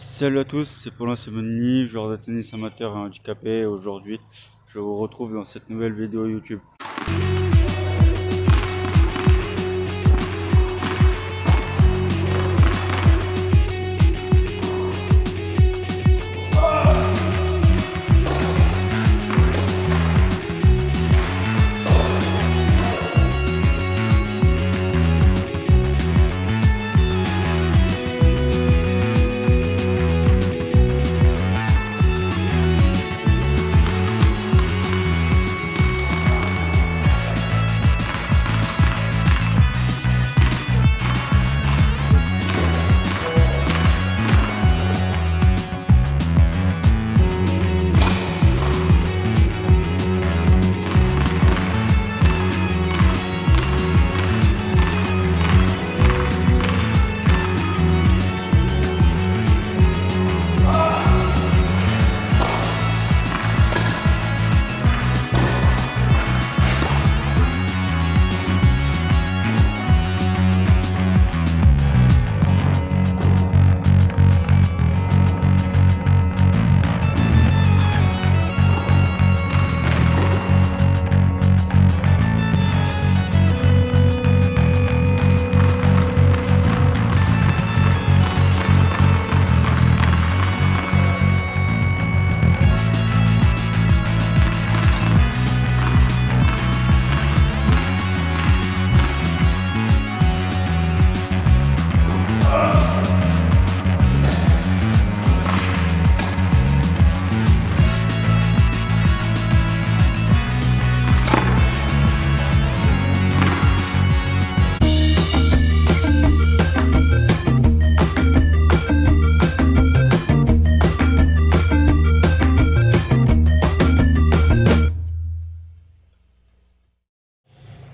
Salut à tous, c'est Paulin Simonini, joueur de tennis amateur et handicapé. Aujourd'hui, je vous retrouve dans cette nouvelle vidéo YouTube.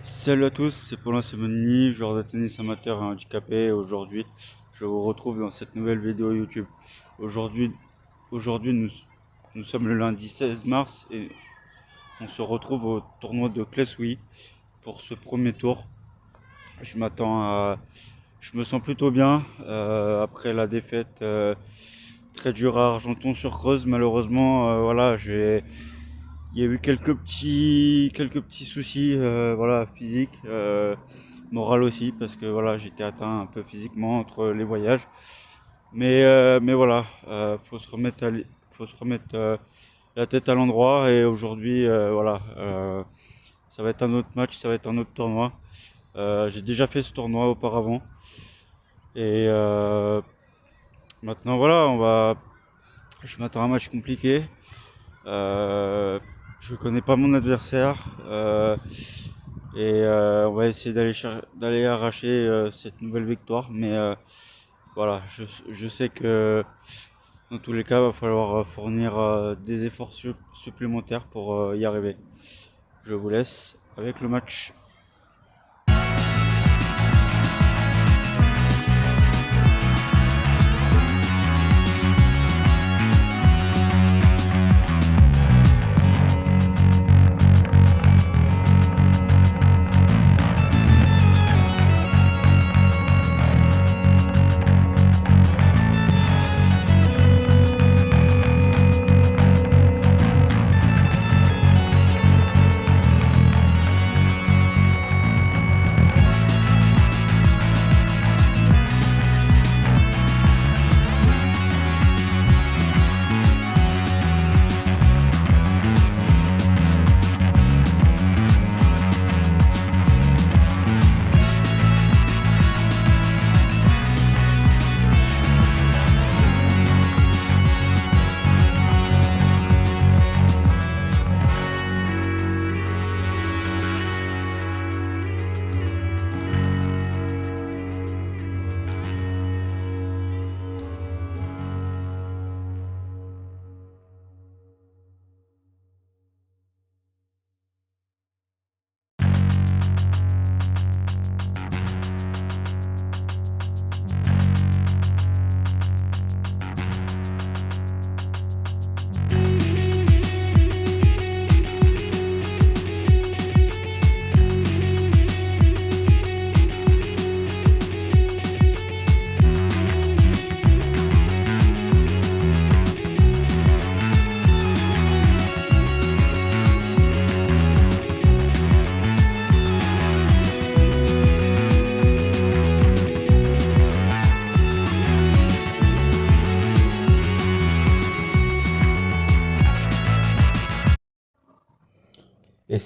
Salut à tous, c'est Paulin Simonini, joueur de tennis amateur et handicapé. Aujourd'hui, je vous retrouve dans cette nouvelle vidéo YouTube. Aujourd'hui, nous sommes le lundi 16 mars et on se retrouve au tournoi de Classouilly pour ce premier tour. Je me sens plutôt bien après la défaite très dure à Argenton-sur-Creuse. Malheureusement, il y a eu quelques petits soucis, physiques, moral aussi, parce que voilà, j'étais atteint un peu physiquement entre les voyages. Mais voilà, faut se remettre la tête à l'endroit. Et aujourd'hui, ça va être un autre match, ça va être un autre tournoi. J'ai déjà fait ce tournoi auparavant. Et maintenant, je m'attends à un match compliqué. Je connais pas mon adversaire on va essayer d'aller arracher cette nouvelle victoire. Mais je sais que dans tous les cas, il va falloir fournir des efforts supplémentaires pour y arriver. Je vous laisse avec le match.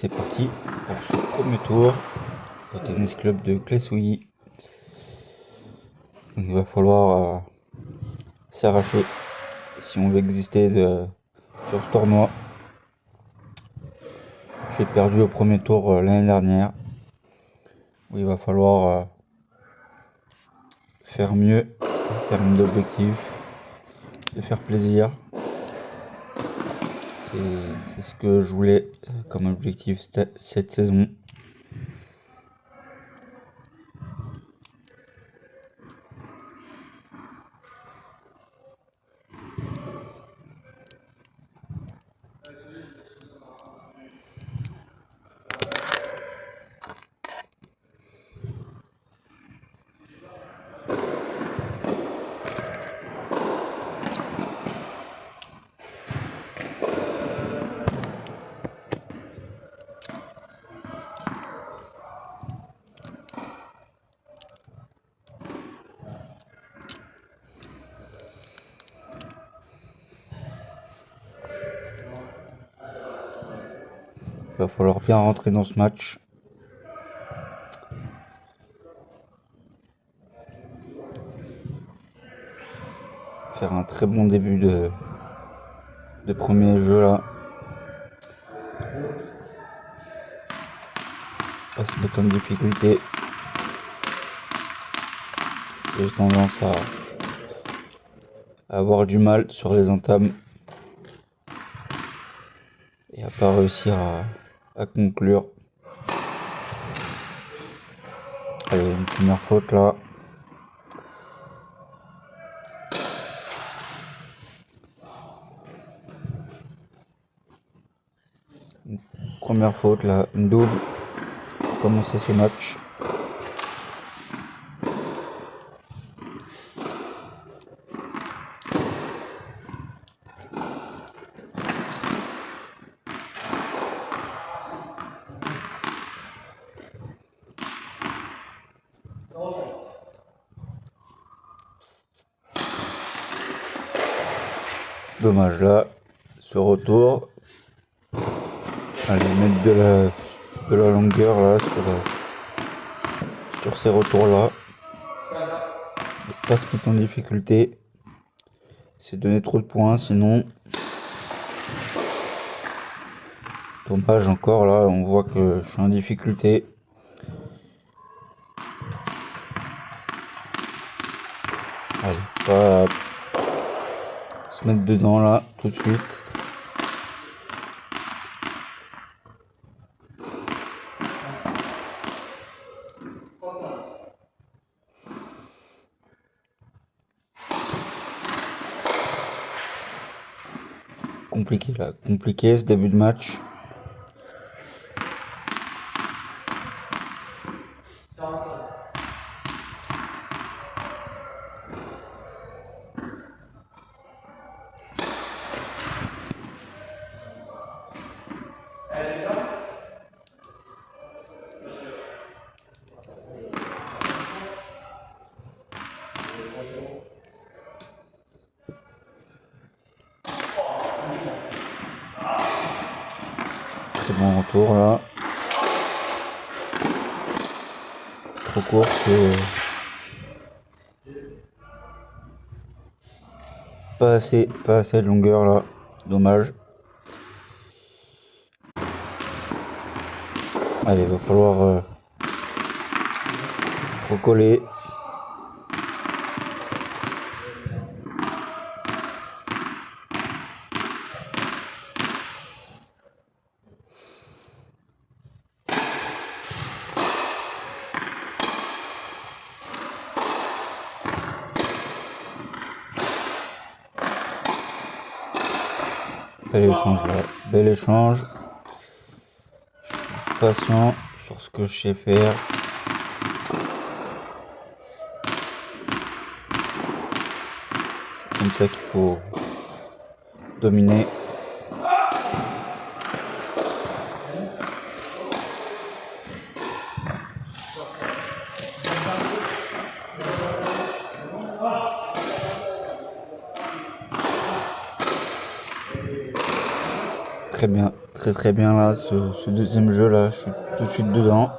c'est parti pour ce premier tour au tennis club de Clé-Souilly. Il va falloir s'arracher si on veut exister sur ce tournoi. J'ai perdu au premier tour l'année dernière, où il va falloir faire mieux en termes d'objectifs, de faire plaisir. C'est ce que je voulais comme objectif cette saison. Il va falloir bien rentrer dans ce match. Faire un très bon début de premier jeu là. Pas se mettre en difficulté. J'ai tendance à avoir du mal sur les entames et à pas réussir à conclure. Allez, une première faute là. Une première faute là, une double pour commencer ce match. Dommage là, ce retour. Allez, mettre de la longueur là sur ces retours là. Ne pas se mettre en difficulté. C'est donner trop de points, sinon. Dommage encore là, on voit que je suis en difficulté. Allez, pas se mettre dedans là tout de suite. Compliqué là, compliqué ce début de match. Très bon retour là. Trop court, c'est pas assez de longueur là. Dommage. Allez, va falloir recoller. Bel échange là, bel échange. Je suis patient sur ce que je sais faire. C'est comme ça qu'il faut dominer. très bien là, ce deuxième jeu là, je suis tout de suite dedans.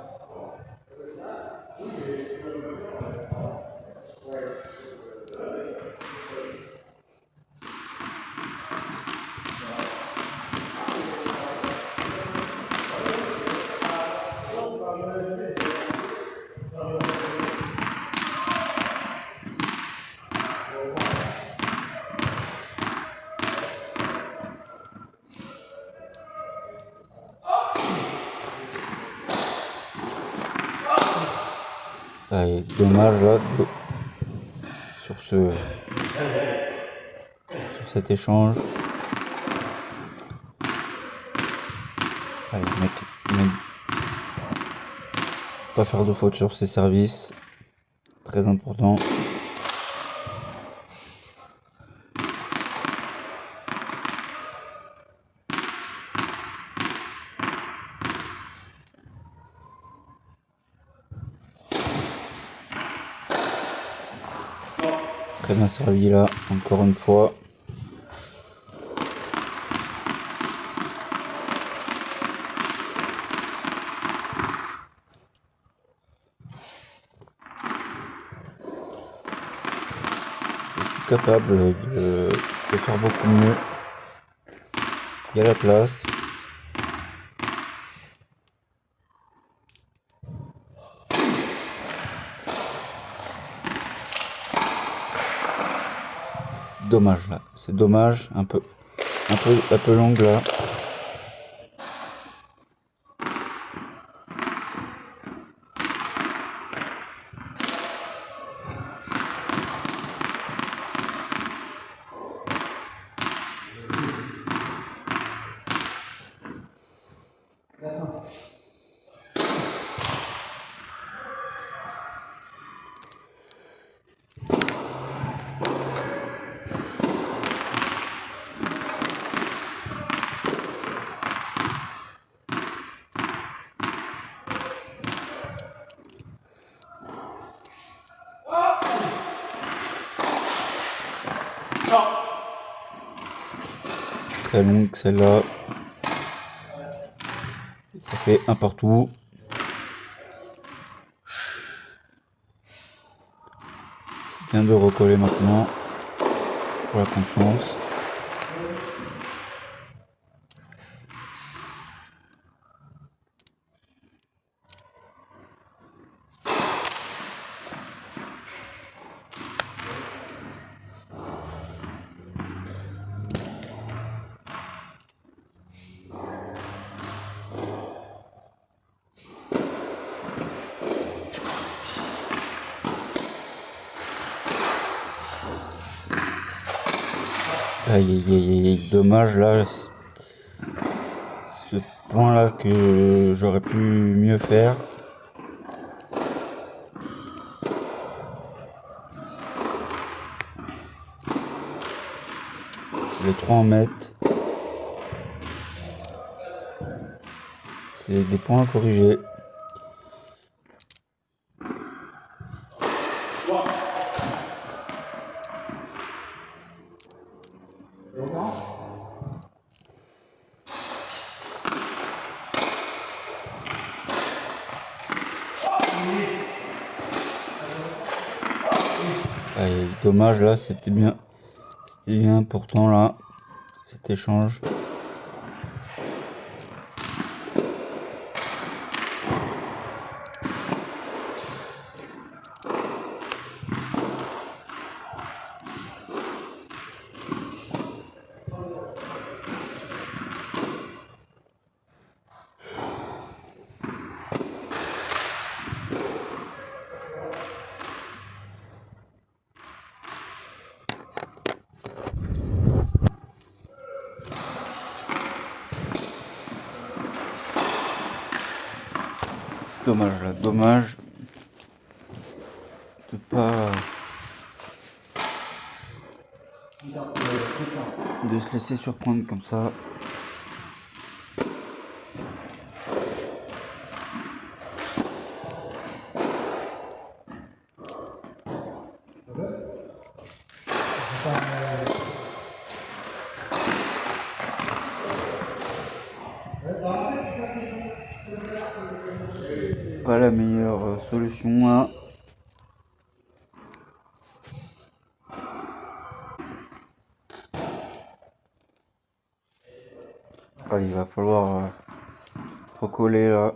Et dommage là sur cet échange. Allez, mec, pas faire de faute sur ses services, très important. Très bien servi là, encore une fois. Je suis capable de faire beaucoup mieux. Il y a la place. Dommage là, c'est dommage, un peu longue là. Très longue celle-là. Ça fait un partout. C'est bien de recoller maintenant pour la confiance. Aïe aïe aïe aïe, dommage là, ce point là que j'aurais pu mieux faire. Les 3 en mettre. C'est des points à corriger. Allez, dommage là, c'était bien pourtant là, cet échange. Dommage là, dommage de pas de se laisser surprendre comme ça. pas la meilleure solution là. Allez, il va falloir recoller là.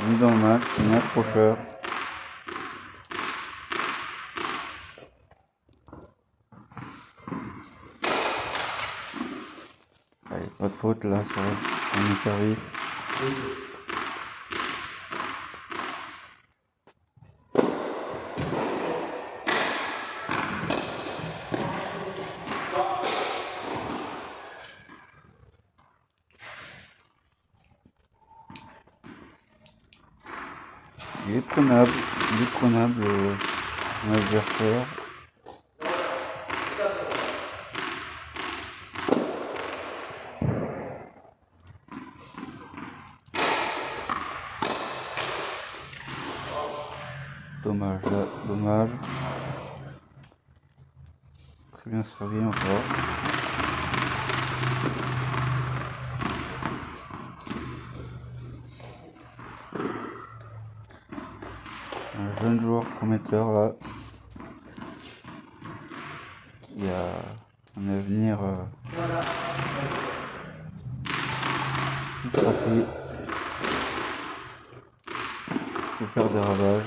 Mis dans le match, un accrocheur. Allez, pas de faute là sur mes services. Il est prenable mon adversaire. Dommage là, dommage. Très bien servi encore. Un jeune joueur prometteur là, qui a un avenir tout tracé, qui peut faire des ravages.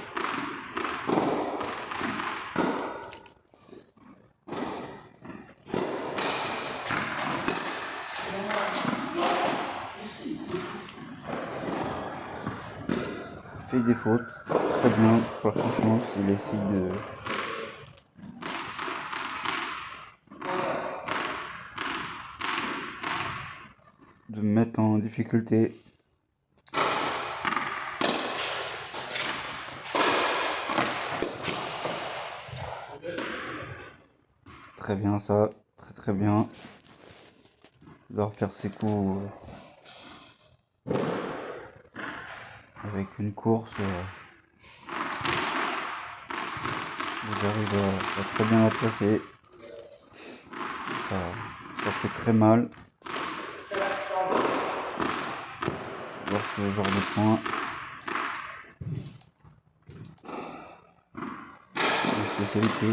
Il fait des fautes, c'est très bien pour la confiance, il essaye de me mettre en difficulté. Très bien ça, très bien. Il doit refaire ses coups avec une course où j'arrive à très bien la placer. Ça fait très mal. J'adore ce genre de point. Une spécialité.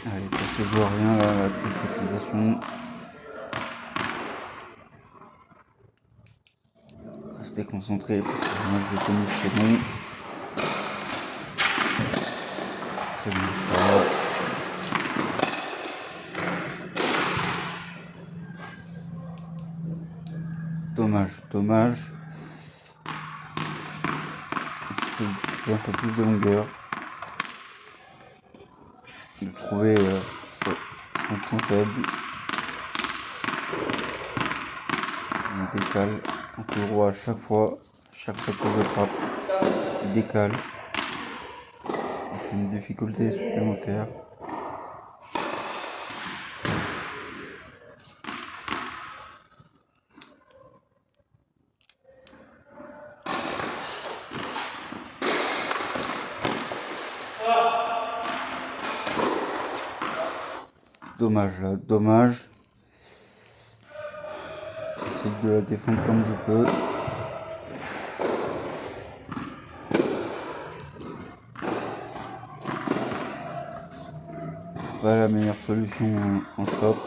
Allez, ça se joue à rien là, la concrétisation. Restez concentré parce que moi je tennis c'est bon. Très bien ça. Dommage. J'essaie de trouver un peu plus de longueur. De trouver son point faible. Il décale en coup droit à chaque fois que je frappe. Il décale. C'est une difficulté supplémentaire. Dommage. J'essaie de la défendre comme je peux. Pas la meilleure solution en shop.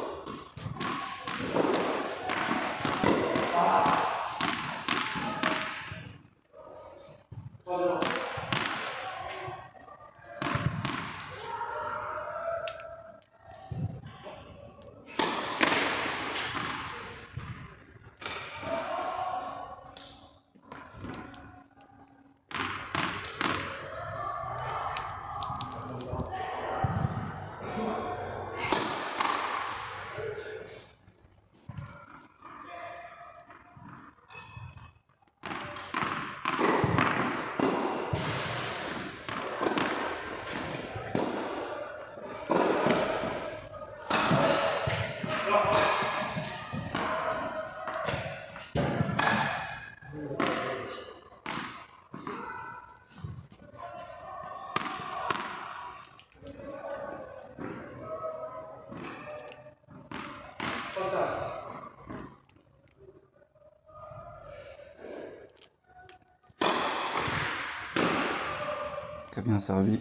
C'est bien servi.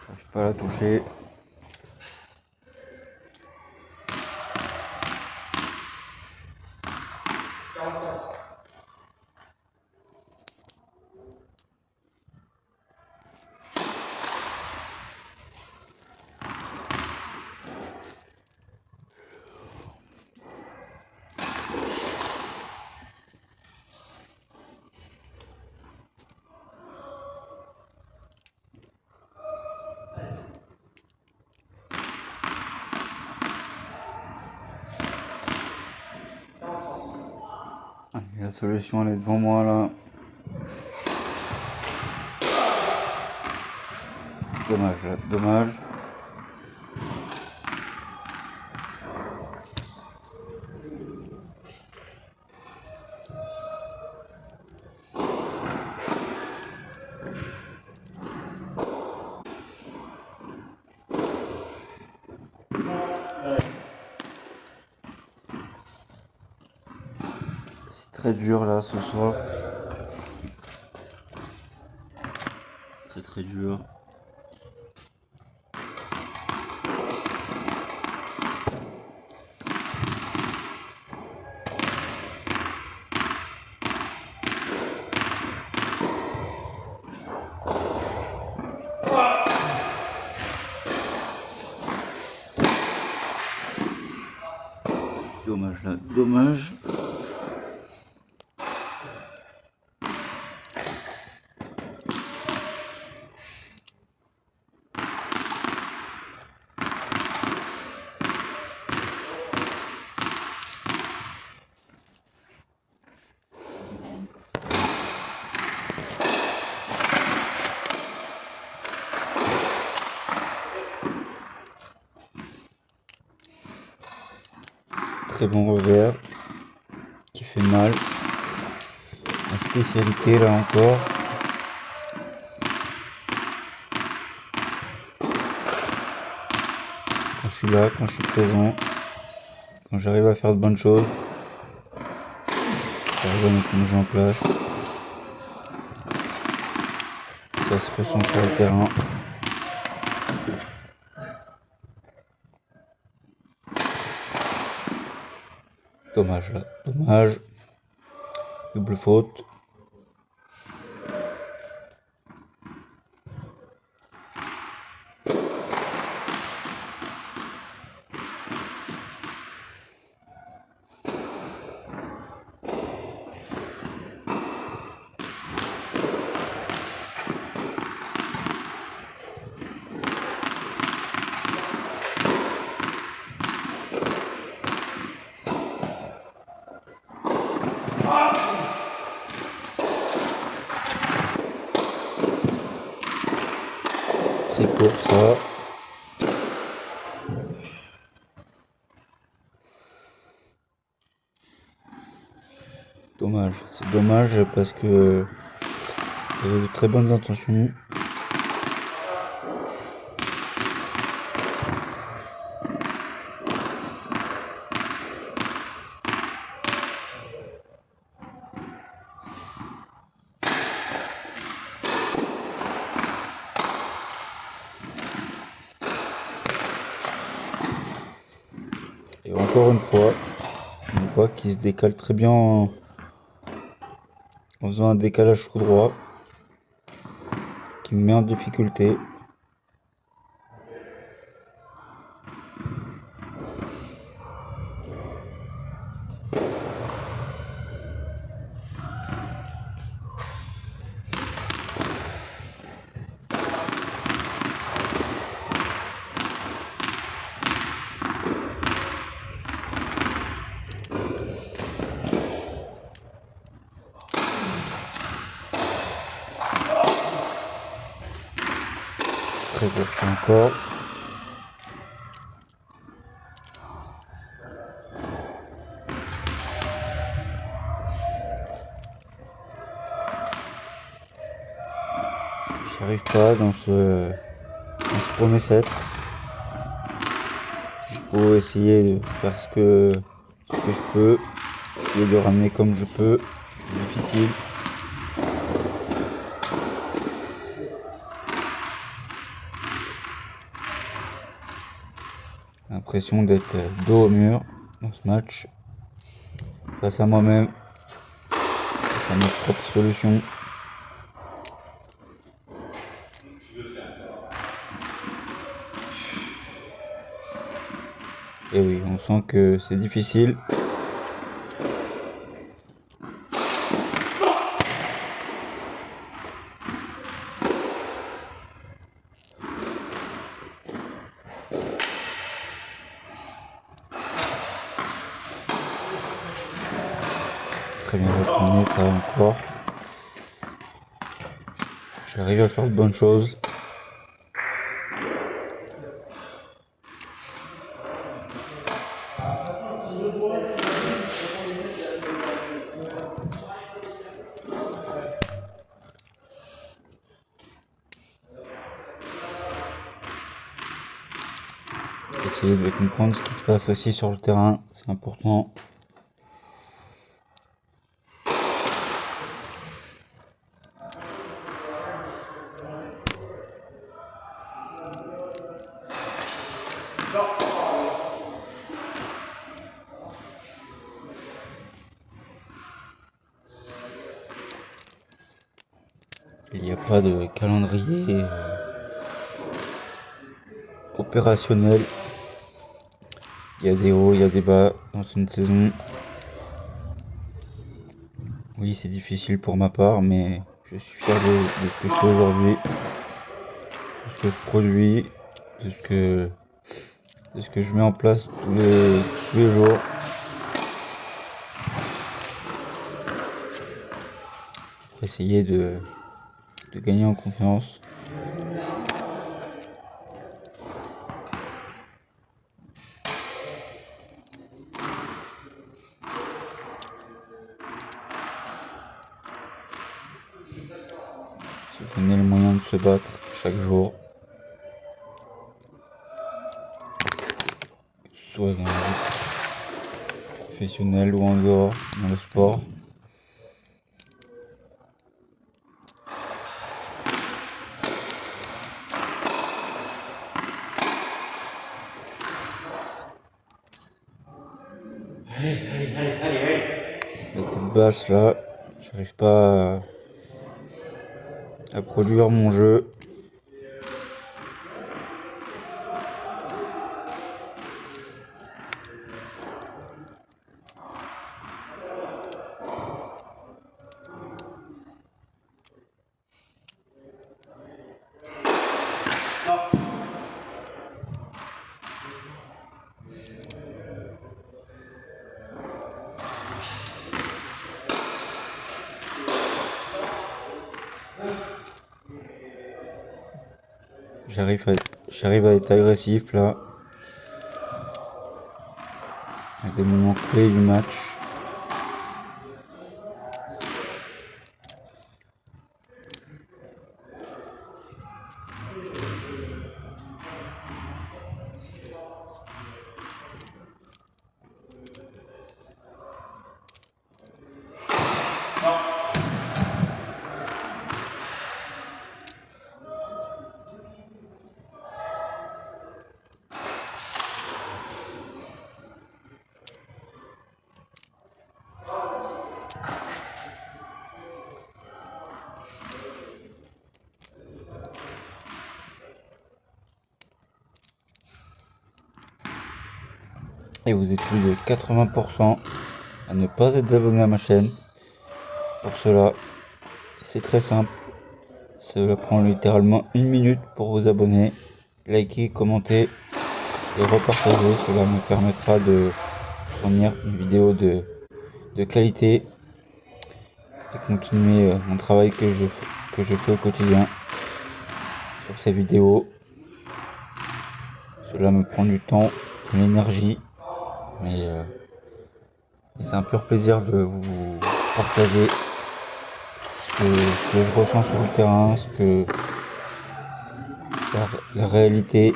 J'arrive pas à la toucher. Allez, la solution elle est devant moi là. Dommage là, dommage. C'est très dur là ce soir. Très dur. Dommage là, dommage. Très bon revers qui fait mal. La spécialité là encore. Quand je suis là, quand je suis présent, quand j'arrive à faire de bonnes choses, j'arrive à mettre mon jeu en place. Ça se ressent sur le terrain. Dommage là, dommage. Double faute. Très court ça. Dommage, c'est dommage parce que j'avais de très bonnes intentions. Et encore une fois, on voit qu'il se décale très bien en faisant un décalage tout droit qui me met en difficulté. Très court encore. J'y arrive pas dans ce premier set. faut essayer de faire ce que je peux, essayer de ramener comme je peux, c'est difficile. J'ai l'impression d'être dos au mur dans ce match, face à moi-même, face à mes propres solutions. Et oui, on sent que c'est difficile. Très bien retourné ça encore. J'arrive à faire de bonnes choses. Essayer de comprendre ce qui se passe aussi sur le terrain, c'est important. Il n'y a pas de calendrier opérationnel. Il y a des hauts, il y a des bas dans une saison. Oui, c'est difficile pour ma part, mais je suis fier de ce que je fais aujourd'hui, de ce que je produis, de ce que je mets en place tous les jours. Pour essayer de gagner en confiance. Se donner les moyens de se battre chaque jour. Que ce soit dans la vie professionnelle ou en dehors, dans le sport. La tête basse là, j'arrive pas à produire mon jeu. J'arrive à être agressif là. À des moments clés du match. Et vous êtes plus de 80% à ne pas être abonné à ma chaîne. Pour cela, c'est très simple. Cela prend littéralement 1 minute pour vous abonner, liker, commenter et repartager. Cela me permettra de fournir une vidéo de qualité et continuer mon travail que je fais au quotidien sur ces vidéos. Cela me prend du temps, de l'énergie, mais c'est un pur plaisir de vous partager ce que je ressens sur le terrain, la réalité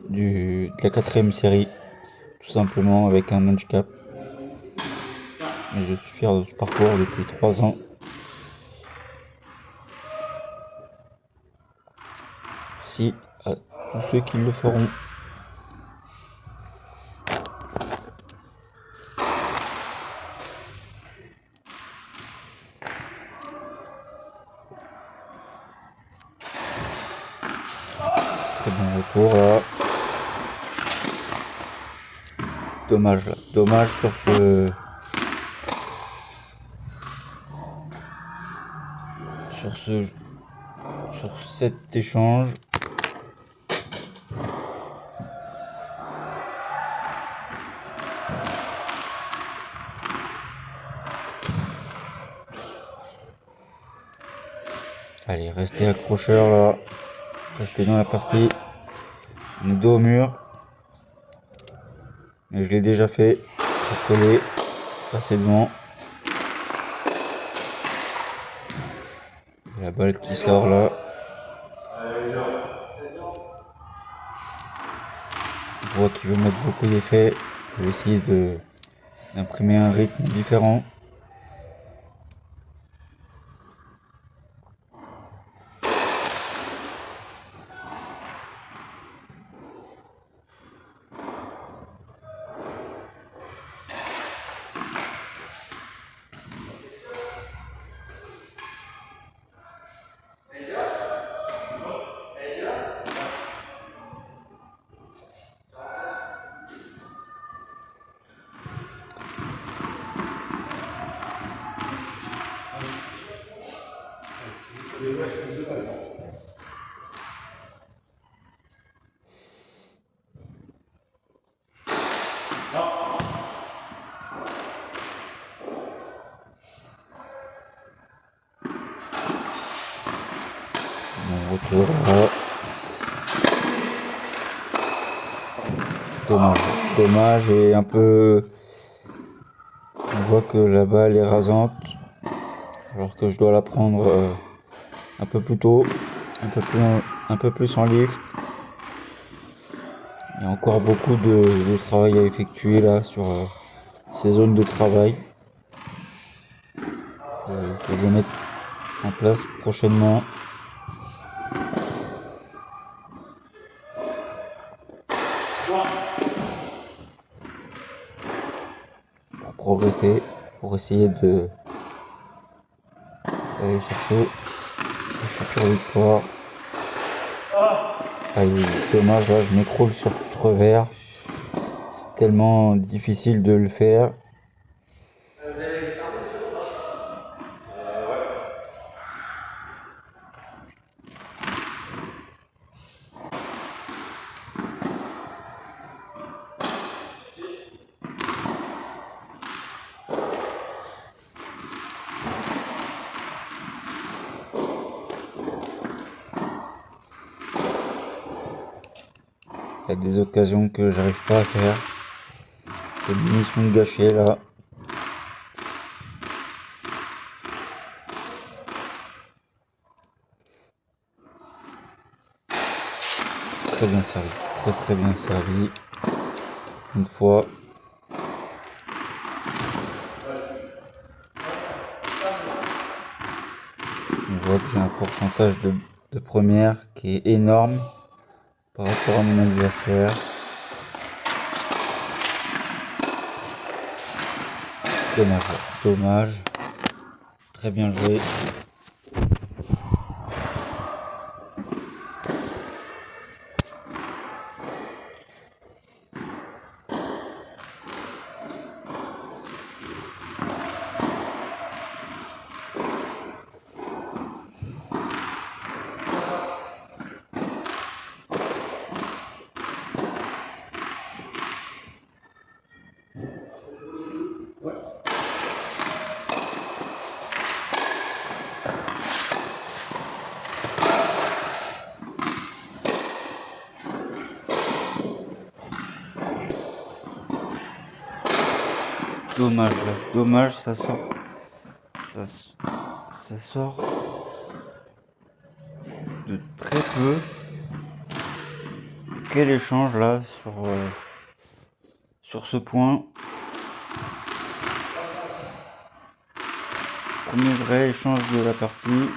de la 4ème série, tout simplement avec un handicap. Et je suis fier de ce parcours depuis 3 ans. Merci à tous ceux qui le feront. Très bon retour là. Dommage là. Dommage sur cet échange. Allez, restez accrocheurs là. Restez dans la partie. On est dos au mur. Mais je l'ai déjà fait. Coller. Passer devant. La balle qui sort là. On voit qu'il veut mettre beaucoup d'effets. Il veut essayer d'imprimer un rythme différent. Mon retour là. Dommage et un peu. On voit que la balle est rasante. Alors que je dois la prendre un peu plus tôt. Un peu plus en lift. Il y a encore beaucoup de travail à effectuer là sur ces zones de travail. Que je vais mettre en place prochainement. Pour progresser, pour essayer d'aller chercher la future victoire. Aïe, dommage, là je m'écroule sur ce revers. C'est tellement difficile de le faire. Il y a des occasions que j'arrive pas à faire. Des munitions gâchées là. Très bien servi. Très bien servi. Une fois. On voit que j'ai un pourcentage de première qui est énorme par rapport à mon adversaire. Dommage. Très bien joué. Dommage là. Dommage, ça sort. Ça sort de très peu. quel échange là sur ce point. Premier vrai échange de la partie.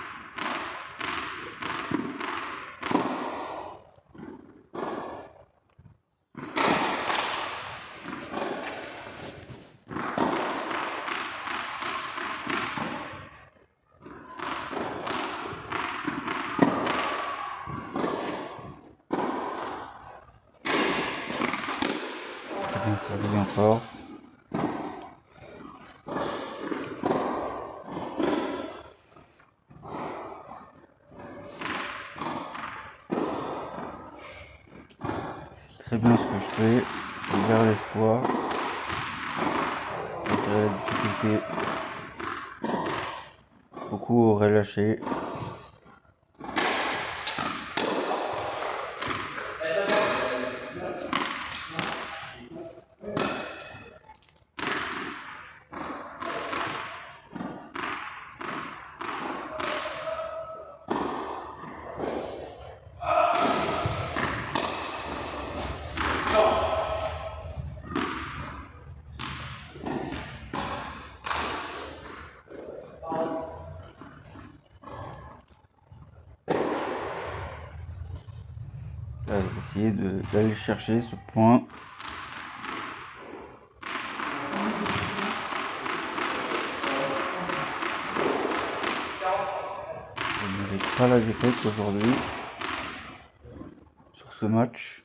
Très bien servi encore. Très bien ce que je fais, je garde l'espoir, malgré la difficulté. Beaucoup auraient lâché. Essayer d'aller chercher ce point. Je ne mérite pas la défaite aujourd'hui sur ce match.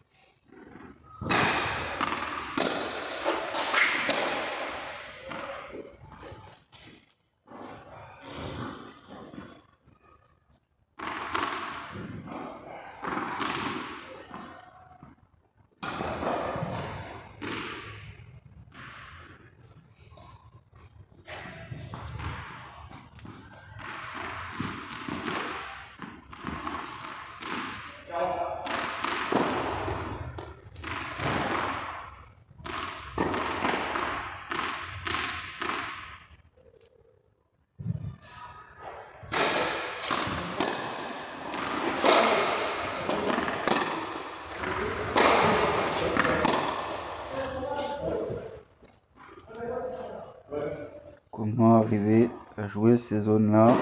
Comment arriver à jouer ces zones-là?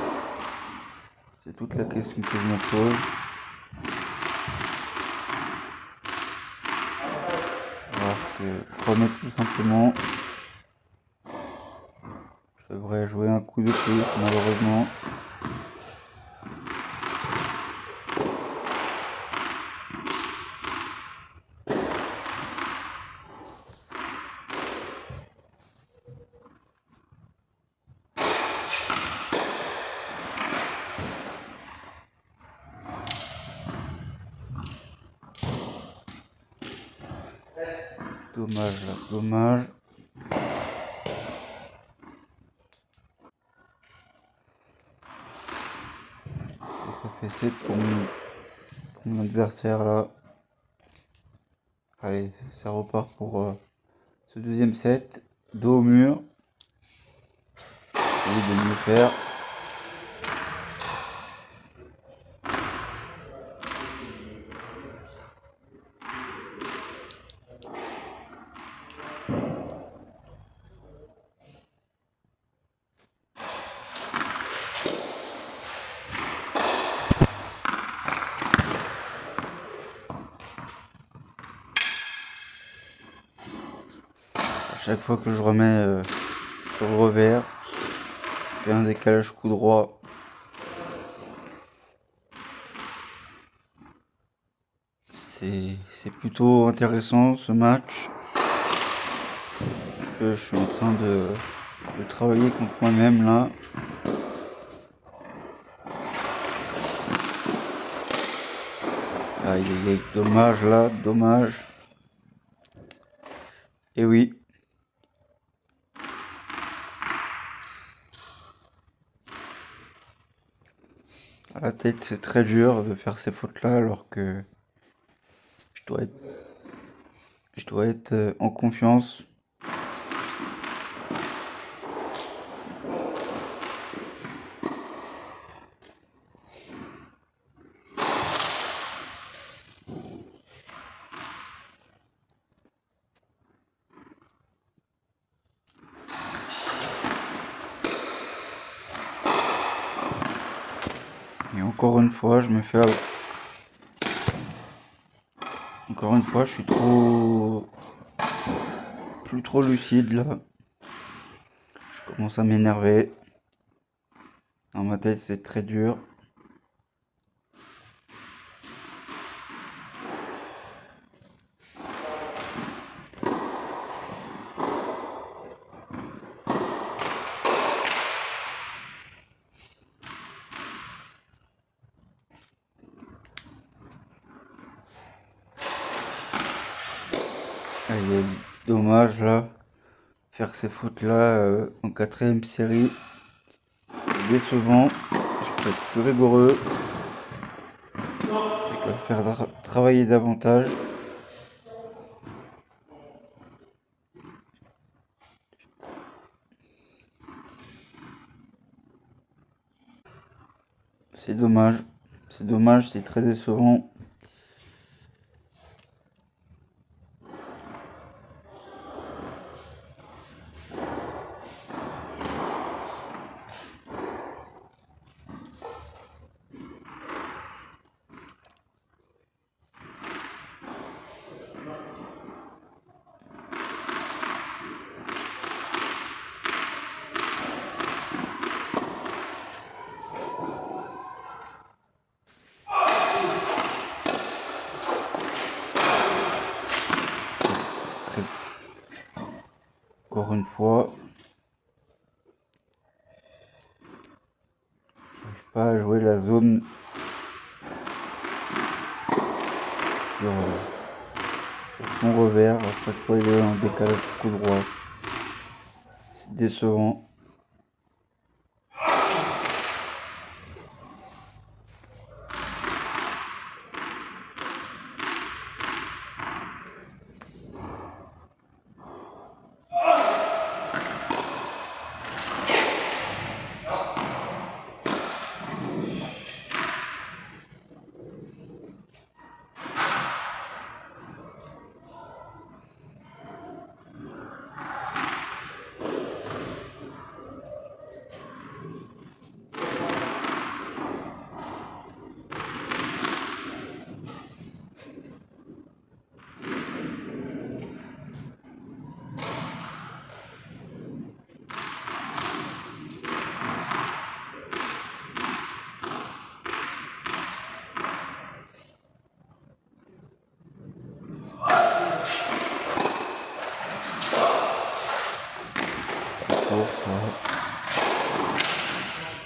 C'est toute la question que je me pose. Alors que je remets tout simplement. Je devrais jouer un coup de plus, malheureusement. Dommage là, dommage. Et ça fait 7 pour mon adversaire là. Allez, ça repart pour ce deuxième set. Dos au mur. Essayer de mieux faire. Chaque fois que je remets sur le revers, je fais un décalage coup droit. C'est plutôt intéressant ce match. Parce que je suis en train de travailler contre moi-même là. Aïe aïe aïe, dommage là, dommage. Et oui. À la tête, c'est très dur de faire ces fautes-là alors que je dois être en confiance. Encore une fois, je me fais... Encore une fois, je suis plus trop lucide là. Je commence à m'énerver. Dans ma tête, c'est très dur. Il est dommage là, faire ces fautes là en 4ème série, c'est décevant. Je peux être plus rigoureux, je dois le faire travailler davantage. C'est dommage, c'est très décevant. Encore une fois, j'arrive pas à jouer la zone sur son revers. À chaque fois, il est en décalage du coup droit. C'est décevant.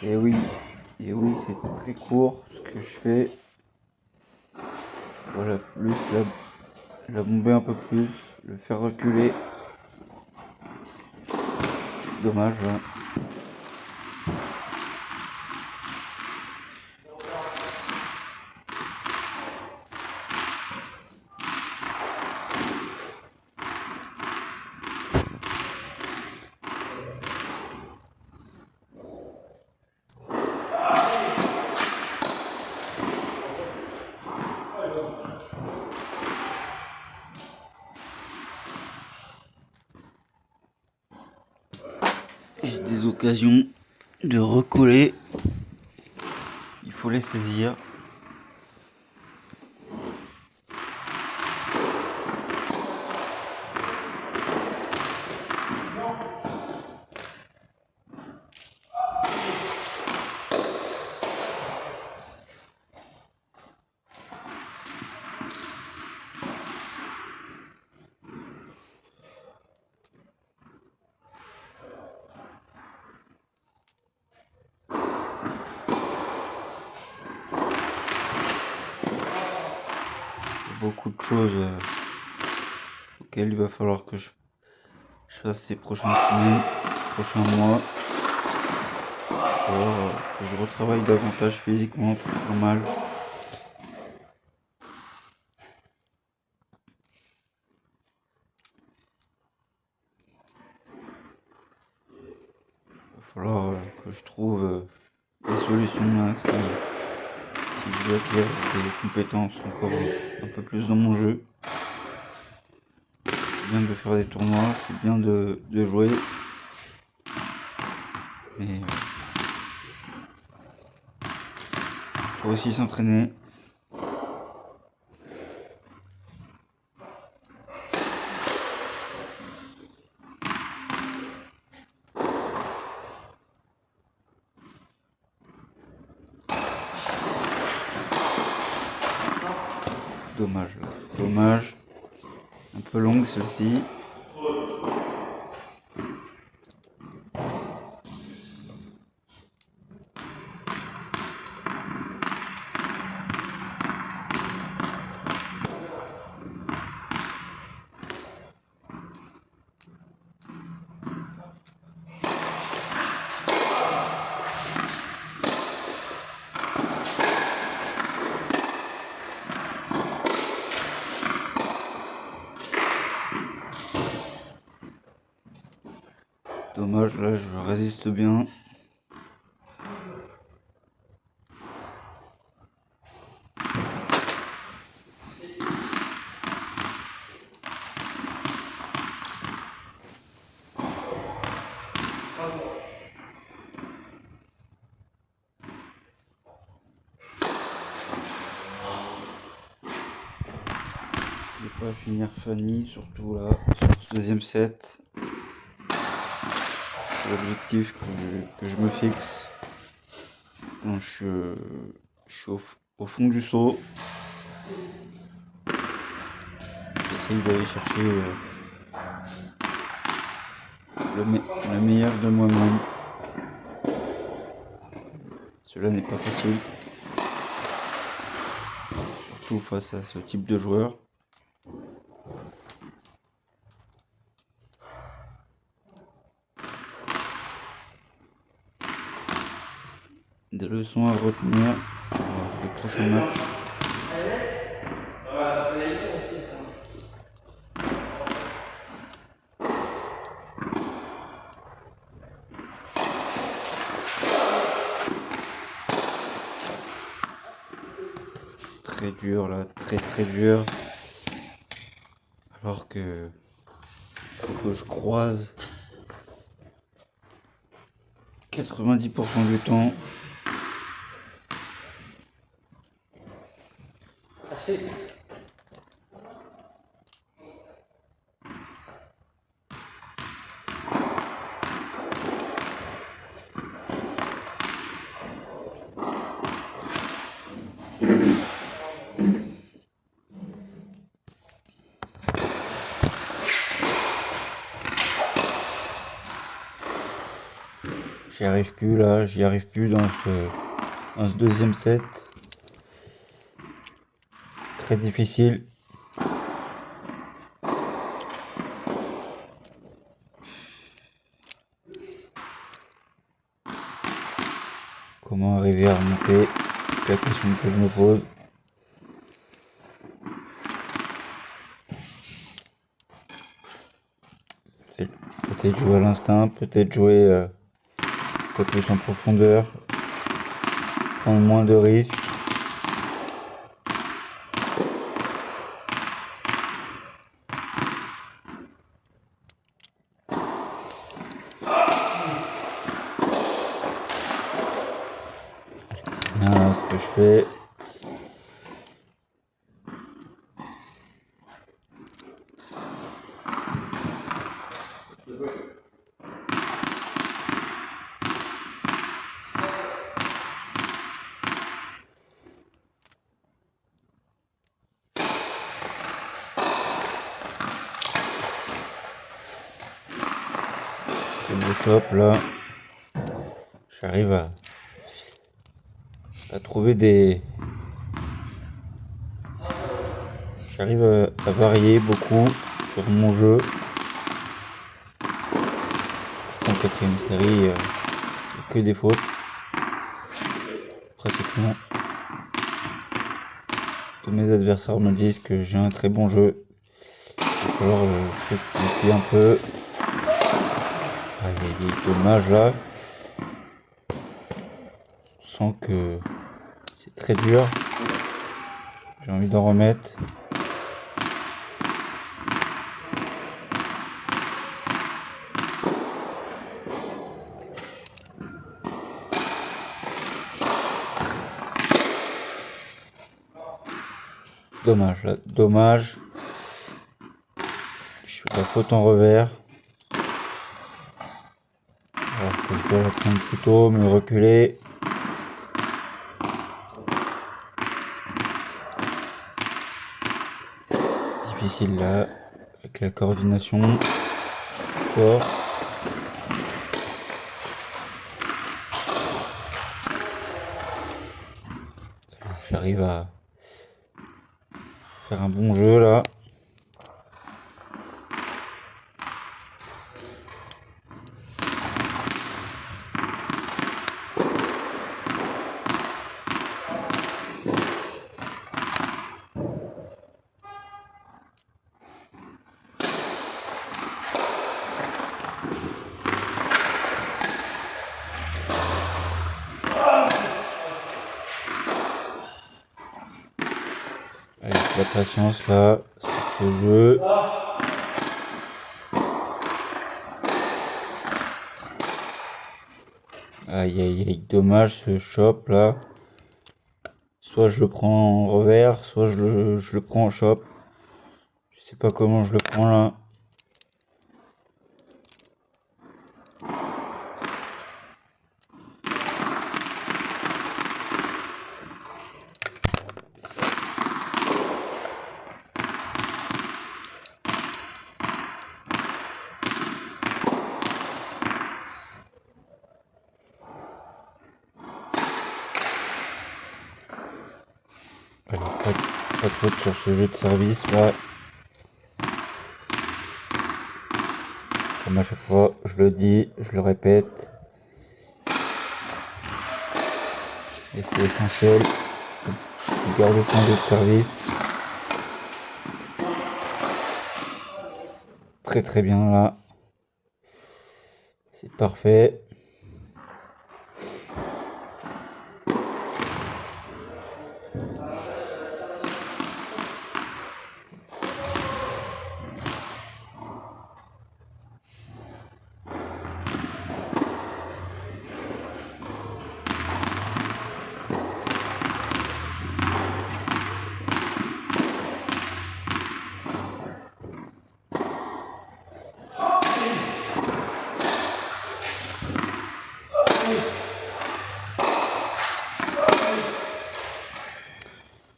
Et oui, c'est très court ce que je fais. Voilà, plus la bomber un peu plus, le faire reculer. C'est dommage, hein. J'ai des occasions de recoller. Il faut les saisir. Beaucoup de choses auxquelles il va falloir que je fasse ces prochaines semaines, ces prochains mois, pour que je retravaille davantage physiquement pour faire mal. Il va falloir que je trouve des solutions là, si je veux acquérir des compétences encore un peu plus dans mon jeu. C'est bien de faire des tournois, c'est bien de jouer, mais il va faut aussi s'entraîner. Dommage là. Dommage. Un peu longue celle-ci. Dommage, là je résiste bien. Je vais pas finir Fanny, surtout là, sur ce deuxième set. C'est l'objectif que je me fixe quand je suis au fond du seau. J'essaye d'aller chercher le meilleur de moi-même. Cela n'est pas facile, surtout face à ce type de joueur. Des leçons à retenir pour les prochains matchs. Très dur là, très dur. Alors que faut que je croise 90% du temps. Merci. J'y arrive plus là, j'y arrive plus dans ce deuxième set. Très difficile. Comment arriver à remonter? C'est la question que je me pose. Peut-être jouer à l'instinct, peut-être jouer un peu plus en profondeur, prendre moins de risques. Voilà ce que je fais. Comme le shop là, j'arrive à trouver des... J'arrive à varier beaucoup sur mon jeu. En quatrième série, que des fautes. Pratiquement. Tous mes adversaires me disent que j'ai un très bon jeu. Alors je rectifie un peu. Aïe, dommage là. On sent que c'est très dur. J'ai envie d'en remettre. Dommage, là. Dommage. Je fais la faute en revers. Alors que je dois la prendre plus tôt, me reculer. Difficile là, avec la coordination. Fort. J'arrive à faire un bon jeu là. Avec la patience là, sur ce jeu. Aïe aïe aïe, dommage ce chop là. Soit je le prends en revers, soit je le prends en chop. Je sais pas comment je le prends là. Allez, pas de faute sur ce jeu de service là. Comme à chaque fois, je le dis, je le répète. Et c'est essentiel de garder son jeu de service. Très très bien là. C'est parfait.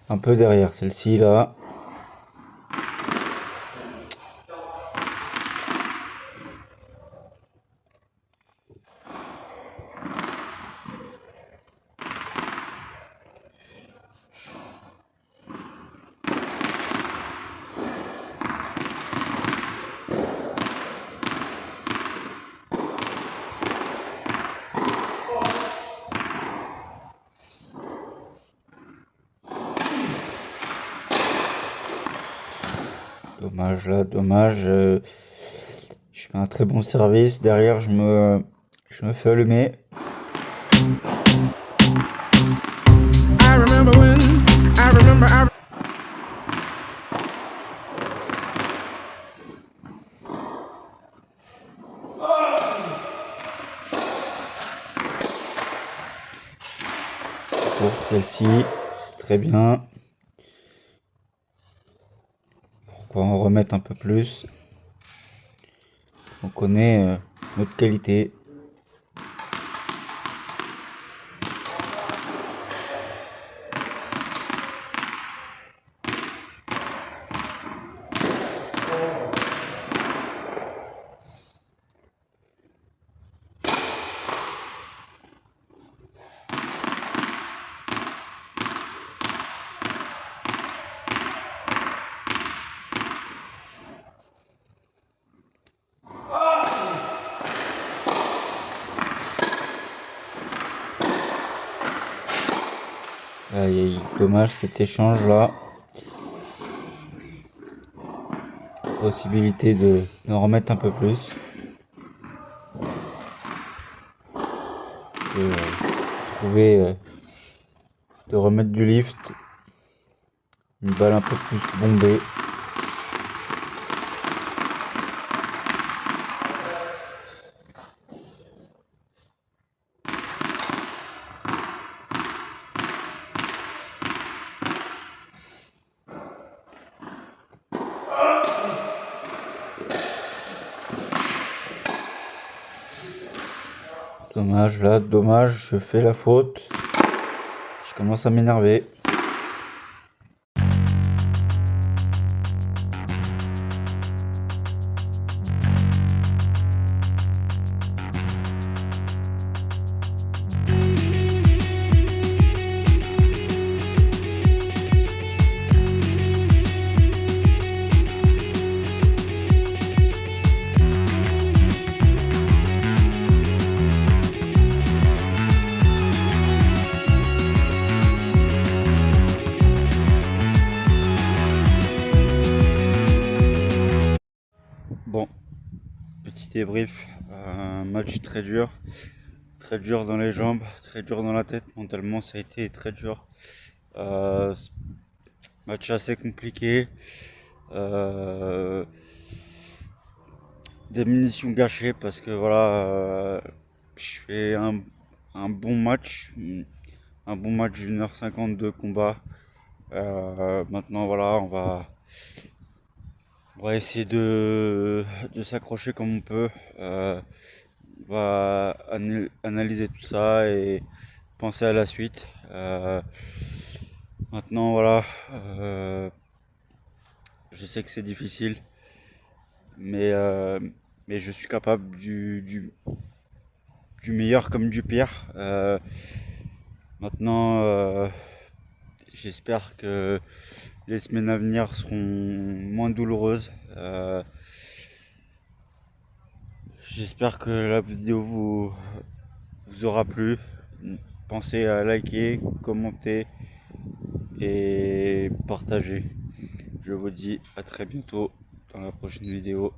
Un peu derrière celle-ci là. Dommage là, dommage. Je fais un très bon service. Derrière, je me fais allumer. Pour celle-ci, c'est très bien. Pourquoi en remettre un peu plus? On connaît notre qualité. Aïe, aïe, dommage cet échange là. Possibilité d'en remettre un peu plus. De trouver, de remettre du lift. Une balle un peu plus bombée. Dommage, là, dommage, je fais la faute. Je commence à m'énerver. Bon, petit débrief, un match très dur dans les jambes, très dur dans la tête, mentalement ça a été très dur. Euh, Match assez compliqué, euh, des munitions gâchées parce que voilà, je fais un bon match d'1h50 de combat. Maintenant voilà, on va essayer de s'accrocher comme on peut. On va analyser tout ça et penser à la suite. Maintenant, voilà, je sais que c'est difficile, mais, euh, mais je suis capable du meilleur comme du pire. Maintenant, j'espère que les semaines à venir seront moins douloureuses. J'espère que la vidéo vous aura plu. Pensez à liker, commenter et partager. Je vous dis à très bientôt dans la prochaine vidéo.